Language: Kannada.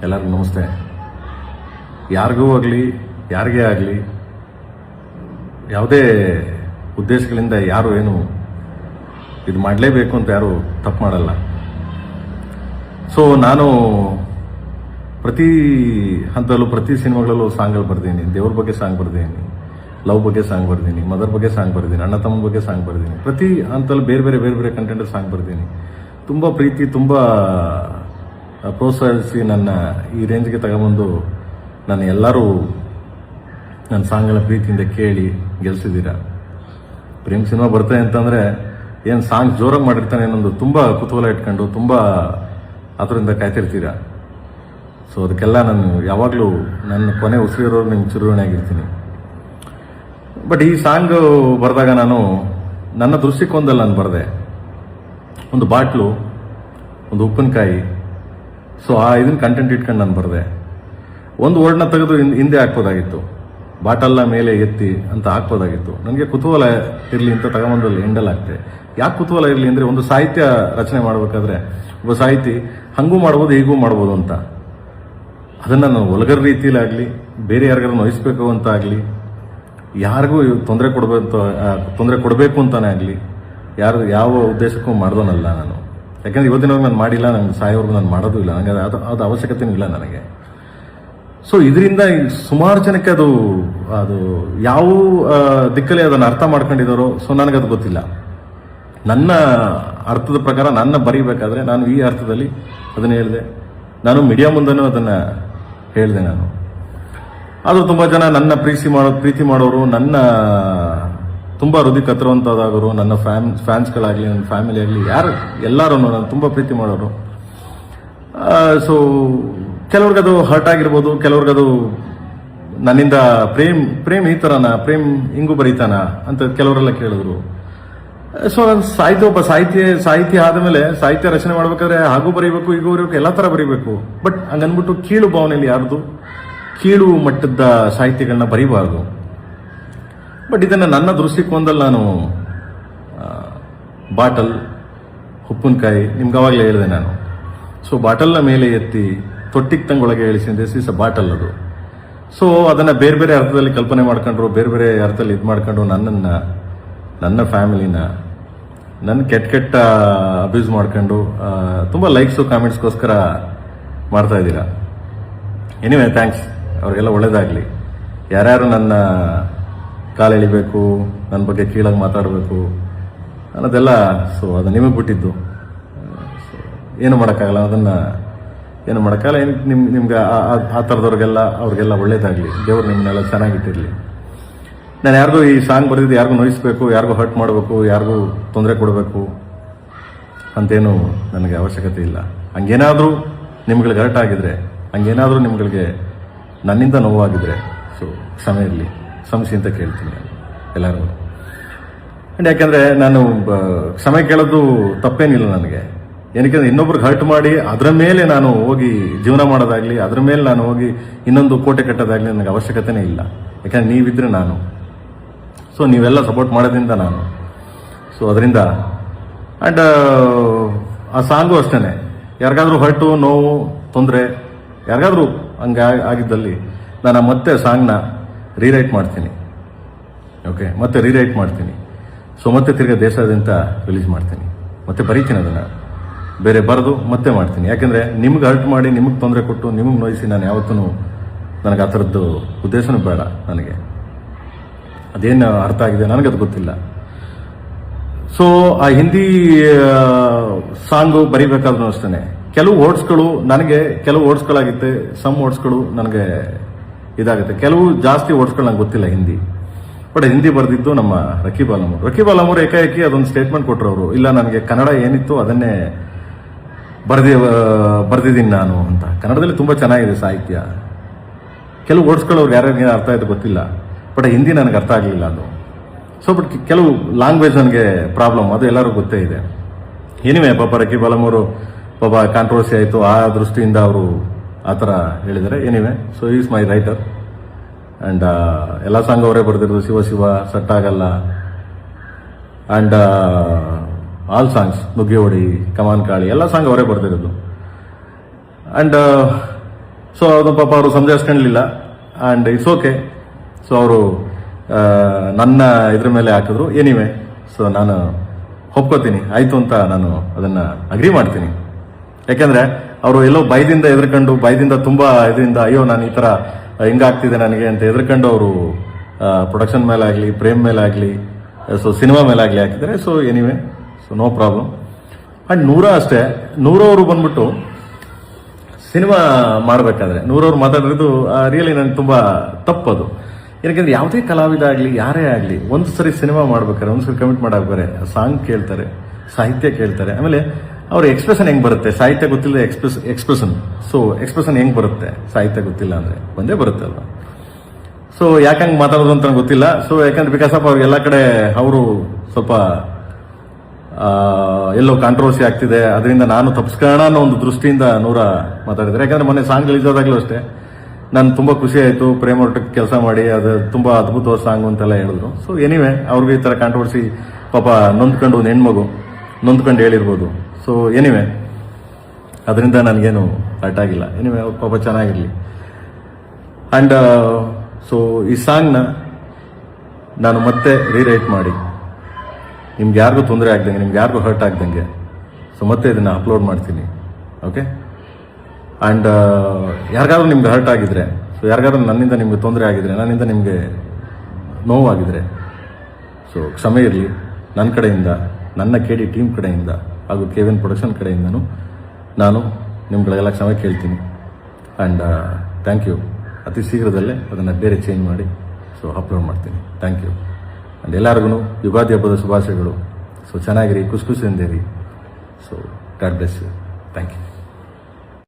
ಎಲ್ಲರಿಗೂ ನಮಸ್ತೆ. ಯಾರಿಗೂ ಆಗಲಿ ಯಾರಿಗೇ ಆಗಲಿ ಯಾವುದೇ ಉದ್ದೇಶಗಳಿಂದ ಯಾರು ಏನು ಇದು ಮಾಡಲೇಬೇಕು ಅಂತ ಯಾರು ತಪ್ಪು ಮಾಡಲ್ಲ. ಸೊ ನಾನು ಪ್ರತಿ ಹಂತದಲ್ಲೂ ಪ್ರತಿ ಸಿನಿಮಾಗಳಲ್ಲೂ ಸಾಂಗ್ಗಳು ಬರ್ತೀನಿ. ದೇವ್ರ ಬಗ್ಗೆ ಸಾಂಗ್ ಬರ್ತೀನಿ, ಲವ್ ಬಗ್ಗೆ ಸಾಂಗ್ ಬರ್ತೀನಿ, ಮದರ್ ಬಗ್ಗೆ ಸಾಂಗ್ ಬರ್ತೀನಿ, ಅಣ್ಣ ತಮ್ಮ ಬಗ್ಗೆ ಸಾಂಗ್ ಬರ್ತೀನಿ. ಪ್ರತಿ ಹಂತದಲ್ಲೂ ಬೇರೆ ಬೇರೆ ಬೇರೆ ಬೇರೆ ಕಂಟೆಂಟ್ ಸಾಂಗ್ ಬರ್ತೀನಿ. ತುಂಬ ಪ್ರೀತಿ, ತುಂಬ ಪ್ರೋತ್ಸಾಹಿಸಿ ನನ್ನ ಈ ರೇಂಜ್ಗೆ ತಗೊಂಬಂದು ನಾನು ಎಲ್ಲರೂ ನನ್ನ ಸಾಂಗ್ಗಳ ಪ್ರೀತಿಯಿಂದ ಕೇಳಿ ಗೆಲ್ಸಿದ್ದೀರಾ. ಪ್ರೇಮ್ ಸಿನಿಮಾ ಬರ್ತದೆ ಅಂತಂದರೆ ಏನು ಸಾಂಗ್ ಜೋರಾಗಿ ಮಾಡಿರ್ತಾನೆ ಅನ್ನೊಂದು ತುಂಬ ಕುತೂಹಲ ಇಟ್ಕೊಂಡು ತುಂಬ ಅದರಿಂದ ಕಾಯ್ತಿರ್ತೀರಾ. ಸೊ ಅದಕ್ಕೆಲ್ಲ ನಾನು ಯಾವಾಗಲೂ ನನ್ನ ಕೊನೆ ಉಸಿರಿರೋರು ನಿಮ್ಗೆ ಚಿರುಣಿಯಾಗಿರ್ತೀನಿ. ಬಟ್ ಈ ಸಾಂಗ್ ಬರೆದಾಗ ನಾನು ನನ್ನ ದೃಷ್ಟಿಕೋನದಲ್ಲಿ ನಾನು ಬರೆದೆ. ಒಂದು ಬಾಟ್ಲು, ಒಂದು ಉಪ್ಪಿನಕಾಯಿ, ಸೊ ಇದನ್ನ ಕಂಟೆಂಟ್ ಇಟ್ಕೊಂಡು ನಾನು ಬರೆದೆ. ಒಂದು ವರ್ಡ್ನ ತೆಗೆದು ಹಿಂದೆ ಹಾಕ್ಬೋದಾಗಿತ್ತು, ಬಾಟಲ್ನ ಮೇಲೆ ಎತ್ತಿ ಅಂತ ಹಾಕ್ಬೋದಾಗಿತ್ತು. ನನಗೆ ಕುತೂಹಲ ಇರಲಿ ಅಂತ ತಗೊಂಬಂದಲ್ಲಿ ಎಂಡಲ್ ಆಗ್ತೆ. ಯಾಕೆ ಕುತೂಹಲ ಇರಲಿ ಅಂದರೆ, ಒಂದು ಸಾಹಿತ್ಯ ರಚನೆ ಮಾಡಬೇಕಾದ್ರೆ ಒಬ್ಬ ಸಾಹಿತಿ ಹಂಗೂ ಮಾಡ್ಬೋದು ಹೀಗೂ ಮಾಡ್ಬೋದು ಅಂತ, ಅದನ್ನು ನಾನು ಒಲಗರ ರೀತಿಯಲ್ಲಾಗಲಿ ಬೇರೆ ಯಾರಿಗಾರು ನೋಯಿಸ್ಬೇಕು ಅಂತ ಆಗಲಿ, ಯಾರಿಗೂ ತೊಂದರೆ ಕೊಡಬೇಕು ಅಂತಾನೆ ಆಗಲಿ ಯಾವ ಉದ್ದೇಶಕ್ಕೂ ಮಾಡ್ದೋನಲ್ಲ ನಾನು. ಯಾಕಂದ್ರೆ ಇವತ್ತಿನವರೆಗೆ ನಾನು ಮಾಡಿಲ್ಲ, ನಂಗೆ ಸಾಯೋವರೆಗೂ ನಾನು ಮಾಡೋದು ಇಲ್ಲ, ನನಗೆ ಅದು ಅವಶ್ಯಕತೆಯೂ ಇಲ್ಲ ನನಗೆ. ಸೊ ಇದರಿಂದ ಸುಮಾರು ಜನಕ್ಕೆ ಅದು ಯಾವ ದಿಕ್ಕಲ್ಲಿ ಅದನ್ನು ಅರ್ಥ ಮಾಡ್ಕೊಂಡಿದ್ದಾರೋ, ಸೊ ನನಗದು ಗೊತ್ತಿಲ್ಲ. ನನ್ನ ಅರ್ಥದ ಪ್ರಕಾರ ನನ್ನ ಬರೀಬೇಕಾದ್ರೆ ನಾನು ಈ ಅರ್ಥದಲ್ಲಿ ಅದನ್ನು ಹೇಳಿದೆ. ನಾನು ಮೀಡಿಯಾ ಮುಂದೆನೂ ಅದನ್ನು ಹೇಳಿದೆ. ನಾನು ಆದರೂ ತುಂಬ ಜನ ನನ್ನ ಪ್ರೀತಿ ಮಾಡೋರು, ನನ್ನ ತುಂಬ ಹೃದಯ ಕತ್ತರುವಂಥದ್ದಾಗೋರು, ನನ್ನ ಫ್ಯಾನ್ಸ್ಗಳಾಗಲಿ ನನ್ನ ಫ್ಯಾಮಿಲಿ ಆಗಲಿ ಎಲ್ಲರೂ ನಾನು ತುಂಬ ಪ್ರೀತಿ ಮಾಡೋರು. ಸೊ ಕೆಲವ್ರಿಗದು ಹರ್ಟ್ ಆಗಿರ್ಬೋದು, ಕೆಲವ್ರಿಗದು ನನ್ನಿಂದ ಪ್ರೇಮ್ ಈ ಥರನ, ಪ್ರೇಮ್ ಹಿಂಗೂ ಬರೀತಾನ ಅಂತ ಕೆಲವರೆಲ್ಲ ಕೇಳಿದ್ರು. ಸೊ ನಾನು ಒಬ್ಬ ಸಾಹಿತಿ ಆದಮೇಲೆ ಸಾಹಿತ್ಯ ರಚನೆ ಮಾಡ್ಬೇಕಾದ್ರೆ ಹಾಗೂ ಬರೀಬೇಕು, ಹೀಗೂ ಬರೀಬೇಕು, ಎಲ್ಲ ಥರ ಬರೀಬೇಕು. ಬಟ್ ಹಂಗನ್ಬಿಟ್ಟು ಕೀಳು ಭಾವನೆಯಲ್ಲಿ ಯಾರ್ದು ಕೀಳು ಮಟ್ಟದ ಸಾಹಿತ್ಯಗಳನ್ನ ಬರೀಬಾರ್ದು. ಬಟ್ ಇದನ್ನು ನನ್ನ ದೃಷ್ಟಿಕೋನದಲ್ಲಿ ನಾನು ಬಾಟಲ್, ಉಪ್ಪಿನಕಾಯಿ ನಿಮ್ಗೆ ಅವಾಗಲೇ ಹೇಳಿದೆ ನಾನು. ಸೊ ಬಾಟಲ್ನ ಮೇಲೆ ಎತ್ತಿ ತೊಟ್ಟಿಗೆ ತಂಗೊಳಗೆ ಇಳಿಸಿಂದೆ ಸೀಸ ಬಾಟಲ್ ಅದು. ಸೊ ಅದನ್ನು ಬೇರೆ ಬೇರೆ ಅರ್ಥದಲ್ಲಿ ಕಲ್ಪನೆ ಮಾಡ್ಕೊಂಡ್ರು, ಬೇರೆ ಬೇರೆ ಅರ್ಥದಲ್ಲಿ ಇದು ಮಾಡ್ಕೊಂಡು ನನ್ನನ್ನು, ನನ್ನ ಫ್ಯಾಮಿಲಿನ, ನನ್ನ ಕೆಟ್ಟ ಅಬ್ಯೂಸ್ ಮಾಡ್ಕೊಂಡು ತುಂಬ ಲೈಕ್ಸು ಕಾಮೆಂಟ್ಸ್ಗೋಸ್ಕರ ಮಾಡ್ತಾ ಇದ್ದೀರಾ. ಎನಿವೆ ಥ್ಯಾಂಕ್ಸ್, ಅವ್ರಿಗೆಲ್ಲ ಒಳ್ಳೇದಾಗಲಿ. ಯಾರ್ಯಾರು ನನ್ನ ಕಾಲು ಎಳಿಬೇಕು, ನನ್ನ ಬಗ್ಗೆ ಕೀಳಾಗಿ ಮಾತಾಡಬೇಕು ಅನ್ನೋದೆಲ್ಲ, ಸೊ ಅದು ನಿಮಗೆ ಬಿಟ್ಟಿದ್ದು. ಏನು ಮಾಡೋಕ್ಕಾಗಲ್ಲ, ಅದನ್ನು ಏನು ಮಾಡೋಕ್ಕಾಗಲ್ಲ. ನಿಮ್ಗೆ ಆ ಥರದವ್ರಿಗೆಲ್ಲ ಅವ್ರಿಗೆಲ್ಲ ಒಳ್ಳೇದಾಗಲಿ, ದೇವ್ರು ನಿಮ್ಮನ್ನೆಲ್ಲ ಚೆನ್ನಾಗಿಟ್ಟಿರಲಿ. ನಾನು ಯಾರಿಗೂ ಈ ಸಾಂಗ್ ಬರೆದಿದ್ದು ಯಾರಿಗೂ ನೋಯಿಸ್ಬೇಕು, ಯಾರಿಗೂ ಹರ್ಟ್ ಮಾಡಬೇಕು, ಯಾರಿಗೂ ತೊಂದರೆ ಕೊಡಬೇಕು ಅಂತೇನು ನನಗೆ ಅವಶ್ಯಕತೆ ಇಲ್ಲ. ಹಂಗೇನಾದರೂ ನಿಮ್ಗಳಿಗೆ ಹರ್ಟ್ ಆಗಿದ್ರೆ, ಹಂಗೇನಾದರೂ ನಿಮ್ಗಳಿಗೆ ನನ್ನಿಂದ ನೋವಾಗಿದ್ರೆ, ಸೊ ಕ್ಷಮೆ ಇರಲಿ, ಕ್ಷಮಿಸಿ ಅಂತ ಕೇಳ್ತೀನಿ ಎಲ್ಲರಿಗೂ. ಆ್ಯಂಡ್ ಯಾಕೆಂದರೆ ನಾನು ಕ್ಷಮೆ ಕೇಳೋದು ತಪ್ಪೇನಿಲ್ಲ ನನಗೆ. ಏನಕ್ಕೆ ಇನ್ನೊಬ್ರಿಗೆ ಹರ್ಟ್ ಮಾಡಿ ಅದರ ಮೇಲೆ ನಾನು ಹೋಗಿ ಜೀವನ ಮಾಡೋದಾಗಲಿ, ಅದರ ಮೇಲೆ ನಾನು ಹೋಗಿ ಇನ್ನೊಂದು ಕೋಟೆ ಕಟ್ಟೋದಾಗಲಿ ನನಗೆ ಅವಶ್ಯಕತೆನೇ ಇಲ್ಲ. ಯಾಕಂದ್ರೆ ನೀವಿದ್ರೆ ನಾನು, ಸೊ ನೀವೆಲ್ಲ ಸಪೋರ್ಟ್ ಮಾಡೋದ್ರಿಂದ ನಾನು. ಸೊ ಅದರಿಂದ ಆ್ಯಂಡ್ ಆ ಸಾಂಗು ಅಷ್ಟೇ, ಯಾರಿಗಾದ್ರೂ ಹರ್ಟು, ನೋವು, ತೊಂದರೆ ಯಾರಿಗಾದ್ರೂ ಹಂಗೆ ಆಗಿದ್ದಲ್ಲಿ ನಾನು ಮತ್ತೆ ಸಾಂಗ್ನ ರೀರೈಟ್ ಮಾಡ್ತೀನಿ. ಓಕೆ, ಮತ್ತೆ ರೀರೈಟ್ ಮಾಡ್ತೀನಿ. ಸೊ ಮತ್ತೆ ತಿರ್ಗಾ ದೇಶಾದ್ಯಂತ ರಿಲೀಸ್ ಮಾಡ್ತೀನಿ, ಮತ್ತೆ ಬರೀತೀನಿ ಅದನ್ನು, ಬೇರೆ ಬರೆದು ಮತ್ತೆ ಮಾಡ್ತೀನಿ. ಯಾಕೆಂದರೆ ನಿಮ್ಗೆ ಹರ್ಟ್ ಮಾಡಿ, ನಿಮಗೆ ತೊಂದರೆ ಕೊಟ್ಟು, ನಿಮಗೆ ನೋಯಿಸಿ ನಾನು ಯಾವತ್ತೂ, ನನಗೆ ಆ ಥರದ್ದು ಉದ್ದೇಶನೂ ಬೇಡ. ನನಗೆ ಅದೇನು ಅರ್ಥ ಆಗಿದೆ ನನಗದು ಗೊತ್ತಿಲ್ಲ. ಸೊ ಆ ಹಿಂದಿ ಸಾಂಗು ಬರಿಬೇಕಾದ್ರೂ ಅಷ್ಟೇ ಕೆಲವು ವರ್ಡ್ಸ್ಗಳು ನನಗೆ, ಕೆಲವು ವರ್ಡ್ಸ್ಗಳಾಗುತ್ತೆ, ಸಮ್ ವರ್ಡ್ಸ್ಗಳು ನನಗೆ ಇದಾಗುತ್ತೆ, ಕೆಲವು ಜಾಸ್ತಿ ವರ್ಡ್ಸ್ಗಳು ನಂಗೆ ಗೊತ್ತಿಲ್ಲ ಹಿಂದಿ. ಬಟ್ ಹಿಂದಿ ಬರೆದಿದ್ದು ನಮ್ಮ ರಕೀಬ್ ಅಲಮೂರ್ ಏಕಾಏಕಿ ಅದೊಂದು ಸ್ಟೇಟ್ಮೆಂಟ್ ಕೊಟ್ಟರು ಅವರು, ಇಲ್ಲ ನನಗೆ ಕನ್ನಡ ಏನಿತ್ತು ಅದನ್ನೇ ಬರೆದಿದ್ದೀನಿ ನಾನು ಅಂತ. ಕನ್ನಡದಲ್ಲಿ ತುಂಬ ಚೆನ್ನಾಗಿದೆ ಸಾಹಿತ್ಯ. ಕೆಲವು ವರ್ಡ್ಸ್ಗಳು ಅವ್ರಿಗೆ ಯಾರ್ಯಾರಿಗೆ ಅರ್ಥ ಆಯ್ತು ಗೊತ್ತಿಲ್ಲ, ಬಟ್ ಹಿಂದಿ ನನಗೆ ಅರ್ಥ ಆಗಲಿಲ್ಲ ಅದು. ಸೊ ಬಟ್ ಕೆಲವು ಲ್ಯಾಂಗ್ವೇಜ್ ನನಗೆ ಪ್ರಾಬ್ಲಮ್, ಅದು ಎಲ್ಲರಿಗೂ ಗೊತ್ತೇ ಇದೆ. ಏನಿವೆ ಪಾಪ ರಕೀಬ್ ಅಲಮೂರು ಪಾಪ ಕಾಂಟ್ರವರ್ಸಿ ಆಯಿತು, ಆ ದೃಷ್ಟಿಯಿಂದ ಅವರು ಆ ಥರ ಹೇಳಿದ್ದಾರೆ. Anyway, so is my writer and ಎಲ್ಲ ಸಾಂಗ್ ಅವರೇ ಬರೆದಿರೋದು. ಶಿವ ಶಿವ, ಸಟ್ಟಾಗಲ್ಲ ಆ್ಯಂಡ್ ಆಲ್ ಸಾಂಗ್ಸ್, ನುಗ್ಗಿ ಹೊಡಿ, ಕಮಾನ್ ಕಾಳಿ, ಎಲ್ಲ ಸಾಂಗ್ ಅವರೇ ಬರೆದಿರೋದು. ಆ್ಯಂಡ್ ಸೊ ಅದು ಪಾಪ ಅವರು ಸಂಜಾಯಿಸ್ಕೊಳ್ಳಲಿಲ್ಲ ಆ್ಯಂಡ್ ಇಟ್ಸ್ ಓಕೆ. ಸೊ ಅವರು ನನ್ನ ಇದ್ರ ಮೇಲೆ ಹಾಕಿದ್ರು. ಎನಿವೆ, ಸೊ ನಾನು ಒಪ್ಕೋತೀನಿ, ಆಯಿತು ಅಂತ ನಾನು ಅದನ್ನು ಅಗ್ರಿ ಮಾಡ್ತೀನಿ. ಯಾಕೆಂದರೆ ಅವರು ಎಲ್ಲೋ ಭಯದಿಂದ ಎದ್ರಕೊಂಡು, ಭಯದಿಂದ ತುಂಬ ಇದರಿಂದ ಅಯ್ಯೋ ನಾನು ಈ ಥರ ಹಿಂಗಾಗ್ತಿದೆ ನನಗೆ ಅಂತ ಎದ್ರಕೊಂಡು ಅವರು ಪ್ರೊಡಕ್ಷನ್ ಮೇಲೆ ಆಗಲಿ, ಪ್ರೇಮ್ ಮೇಲೆ ಆಗಲಿ, ಸೊ ಸಿನಿಮಾ ಮೇಲೆ ಆಗಲಿ ಹಾಕಿದ್ದಾರೆ. So anyway, so no problem. And ನೂರ ಅಷ್ಟೇ, ನೂರವರು ಬಂದ್ಬಿಟ್ಟು ಸಿನಿಮಾ ಮಾಡಬೇಕಾದ್ರೆ ನೂರವ್ರು ಮಾತಾಡಿರೋದು ರಿಯಲಿ ನನಗೆ ತುಂಬ ತಪ್ಪದು. ಯಾಕೆಂದ್ರೆ ಯಾವುದೇ ಕಲಾವಿದ ಆಗಲಿ, ಯಾರೇ ಆಗಲಿ, ಒಂದು ಸರಿ ಸಿನಿಮಾ ಮಾಡ್ಬೇಕಾದ್ರೆ, ಒಂದು ಸರಿ ಕಮಿಟ್ ಮಾಡಾಕ್ಬೇಕಾರೆ ಸಾಂಗ್ ಕೇಳ್ತಾರೆ, ಸಾಹಿತ್ಯ ಕೇಳ್ತಾರೆ, ಆಮೇಲೆ ಅವ್ರ ಎಕ್ಸ್ಪ್ರೆಷನ್ ಹೆಂಗೆ ಬರುತ್ತೆ. ಸಾಹಿತ್ಯ ಗೊತ್ತಿಲ್ಲ, ಎಕ್ಸ್ಪ್ರೆಷನ್. ಸೊ ಎಕ್ಸ್ಪ್ರೆಷನ್ ಹೆಂಗೆ ಬರುತ್ತೆ ಸಾಹಿತ್ಯ ಗೊತ್ತಿಲ್ಲ ಅಂದರೆ ಬಂದೇ ಬರುತ್ತೆ ಅಲ್ವಾ. ಸೊ ಯಾಕಂಗೆ ಮಾತಾಡೋದು ಅಂತ ನಂಗೆ ಗೊತ್ತಿಲ್ಲ. ಸೊ ಯಾಕಂದ್ರೆ ಬಿಕಾಸ್ ಆಫ್ ಅವ್ರಿಗೆಲ್ಲ ಕಡೆ ಅವರು ಸ್ವಲ್ಪ ಎಲ್ಲೋ ಕಾಂಟ್ರವರ್ಸಿ ಆಗ್ತಿದೆ, ಅದರಿಂದ ನಾನು ತಪ್ಪಿಸ್ಕೋಣ ಅನ್ನೋ ಒಂದು ದೃಷ್ಟಿಯಿಂದ ನೂರ ಮಾತಾಡಿದ್ದಾರೆ. ಯಾಕಂದ್ರೆ ಮೊನ್ನೆ ಸಾಂಗ್ ರಿಲೀಸ್ ಆದಾಗಲೂ ಅಷ್ಟೇ ನಾನು ತುಂಬ ಖುಷಿ ಆಯಿತು, ಪ್ರೇಮ್ ಒಟ್ಟಿಗೆ ಕೆಲಸ ಮಾಡಿ, ಅದು ತುಂಬ ಅದ್ಭುತವಾದ ಸಾಂಗ್ ಅಂತೆಲ್ಲ ಹೇಳಿದ್ರು. ಸೊ ಎನಿವೆ, ಅವ್ರಿಗೆ ಈ ಥರ ಕಾಂಟ್ರವರ್ಸಿ ಪಾಪ ನೊಂದ್ಕೊಂಡು, ಒಂದು ಹೆಣ್ಮಗು ನೊಂದ್ಕೊಂಡು ಹೇಳಿರ್ಬೋದು. ಸೊ ಎನಿವೆ, ಅದರಿಂದ ನನಗೇನು ಹರ್ಟ್ ಆಗಿಲ್ಲ. ಎನಿವೆ, ಅವ್ರ ಪಾಪ ಚೆನ್ನಾಗಿರಲಿ. ಆ್ಯಂಡ್ ಸೊ ಈ ಸಾಂಗ್ನ ನಾನು ಮತ್ತೆ ರೀರೈಟ್ ಮಾಡಿ ನಿಮ್ಗೆ ಯಾರಿಗೂ ತೊಂದರೆ ಆಗ್ದಂಗೆ, ನಿಮ್ಗೆ ಯಾರಿಗೂ ಹರ್ಟ್ ಆಗ್ದಂಗೆ, ಸೊ ಮತ್ತೆ ಇದನ್ನು ಅಪ್ಲೋಡ್ ಮಾಡ್ತೀನಿ. ಓಕೆ. ಆ್ಯಂಡ್ ಯಾರಿಗಾದ್ರೂ ನಿಮ್ಗೆ ಹರ್ಟ್ ಆಗಿದ್ರೆ, ಸೊ ಯಾರಿಗಾದ್ರೂ ನನ್ನಿಂದ ನಿಮ್ಗೆ ತೊಂದರೆ ಆಗಿದ್ರೆ, ನನ್ನಿಂದ ನಿಮಗೆ ನೋವಾಗಿದ್ರೆ, ಸೊ ಕ್ಷಮೆ ಇರಲಿ. ನನ್ನ ಕಡೆಯಿಂದ, ನನ್ನ KD ಟೀಮ್ ಕಡೆಯಿಂದ ಹಾಗೂ KVN ಪ್ರೊಡಕ್ಷನ್ ಕಡೆಯಿಂದನೂ ನಾನು ನಿಮ್ಗಳಿಗೆಲ್ಲ ಕ್ಷಮೆ ಕೇಳ್ತೀನಿ. And thank you. ಅತಿ ಶೀಘ್ರದಲ್ಲೇ ಅದನ್ನು ಬೇರೆ ಚೇಂಜ್ ಮಾಡಿ ಸೊ ಅಪ್ಲೋಡ್ ಮಾಡ್ತೀನಿ. ಥ್ಯಾಂಕ್ ಯು. ಆ್ಯಂಡ್ ಎಲ್ಲರಿಗೂ ಯುಗಾದಿ ಹಬ್ಬದ ಶುಭಾಶಯಗಳು. ಸೊ ಚೆನ್ನಾಗಿರಿ, ಖುಷಿಯಿಂದ ಇರಿ. So God bless you. Thank you.